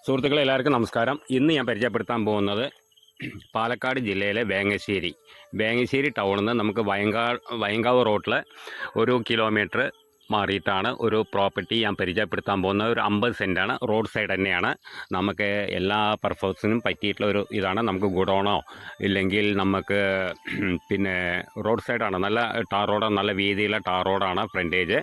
സുഹൃത്തുക്കളെ എല്ലാവർക്കും നമസ്കാരം. ഇന്ന് ഞാൻ പരിചയപ്പെടുത്താൻ പോകുന്നത് പാലക്കാട് ജില്ലയിലെ വേങ്ങശ്ശേരി ടൗണിൽ നിന്ന് നമുക്ക് വയങ്കാവ് റോട്ടിൽ 1 കിലോമീറ്റർ മാറിയിട്ടാണ് ഒരു പ്രോപ്പർട്ടി ഞാൻ പരിചയപ്പെടുത്താൻ പോകുന്നത്. ഒരു 50 സെൻറ്റാണ്. റോഡ് സൈഡ് തന്നെയാണ്. നമുക്ക് എല്ലാ പർപ്പസിനും പറ്റിയിട്ടുള്ള ഒരു ഇതാണ്. നമുക്ക് ഗുഡോണോ ഇല്ലെങ്കിൽ നമുക്ക് പിന്നെ റോഡ് സൈഡാണ്. നല്ല ടാർ റോഡാണ്, നല്ല വീതിയുള്ള ടാർ റോഡാണ് ഫ്രണ്ടേജ്.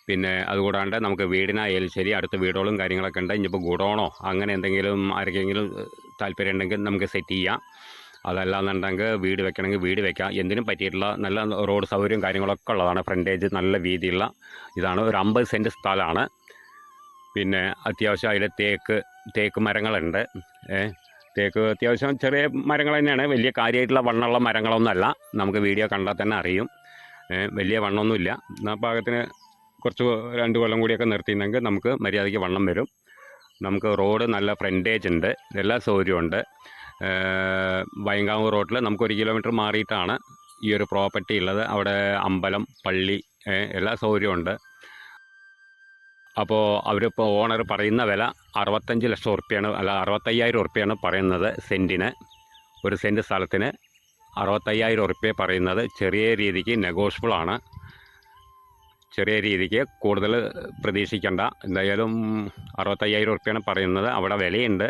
പിന്നെ അതുകൂടാണ്ട് നമുക്ക് വീടിനായാലും ശരി, അടുത്ത വീടുകളും കാര്യങ്ങളൊക്കെ ഉണ്ട്. ഇനിയിപ്പോൾ ഗുഡോണോ അങ്ങനെ എന്തെങ്കിലും ആർക്കെങ്കിലും താല്പര്യം ഉണ്ടെങ്കിൽ നമുക്ക് സെറ്റ് ചെയ്യാം. അതല്ലാന്നുണ്ടെങ്കിൽ വീട് വെക്കണമെങ്കിൽ വീട് വെക്കാം. എന്തിനും പറ്റിയിട്ടുള്ള നല്ല റോഡ് സൗകര്യവും കാര്യങ്ങളൊക്കെ ഉള്ളതാണ്. ഫ്രണ്ടേജ് നല്ല വീതിയുള്ള ഇതാണ്. ഒരു 50 സെൻറ്റ് സ്ഥലമാണ്. പിന്നെ അത്യാവശ്യം അതിൽ തേക്ക് മരങ്ങളുണ്ട്. തേക്ക് അത്യാവശ്യം ചെറിയ മരങ്ങൾ തന്നെയാണ്. വലിയ കാര്യമായിട്ടുള്ള വണ്ണമുള്ള മരങ്ങളൊന്നുമല്ല. നമുക്ക് വീഡിയോ കണ്ടാൽ തന്നെ അറിയും. വലിയ വണ്ണമൊന്നുമില്ല. എന്നാൽ പാകത്തിന് കുറച്ച് 2 കൊല്ലം കൂടിയൊക്കെ നിർത്തിയിരുന്നെങ്കിൽ നമുക്ക് മര്യാദയ്ക്ക് വണ്ണം വരും. നമുക്ക് റോഡ് നല്ല ഫ്രണ്ടേജ് ഉണ്ട്, എല്ലാ സൗകര്യമുണ്ട്. വയങ്കാവ് റോഡിൽ നമുക്ക് 1 കിലോമീറ്റർ മാറിയിട്ടാണ് ഈ ഒരു പ്രോപ്പർട്ടി ഉള്ളത്. അവിടെ അമ്പലം, പള്ളി, എല്ലാ സൗകര്യമുണ്ട്. അപ്പോൾ അവരിപ്പോൾ ഓണർ പറയുന്ന വില 65 ലക്ഷം ഉറുപ്പ്യാണ്, അല്ല 65,000 ഉറുപ്പ്യാണ് പറയുന്നത് സെൻറ്റിന്. ഒരു സെൻറ്റ് സ്ഥലത്തിന് 65,000 ഉറുപ്പ്യ പറയുന്നത്. ചെറിയ രീതിക്ക് നെഗോഷ്യബിളാണ്. ചെറിയ രീതിക്ക് കൂടുതൽ പ്രതീക്ഷിക്കേണ്ട. എന്തായാലും 65,000 ഉറുപ്പ്യാണ് പറയുന്നത്. അവിടെ വിലയുണ്ട്.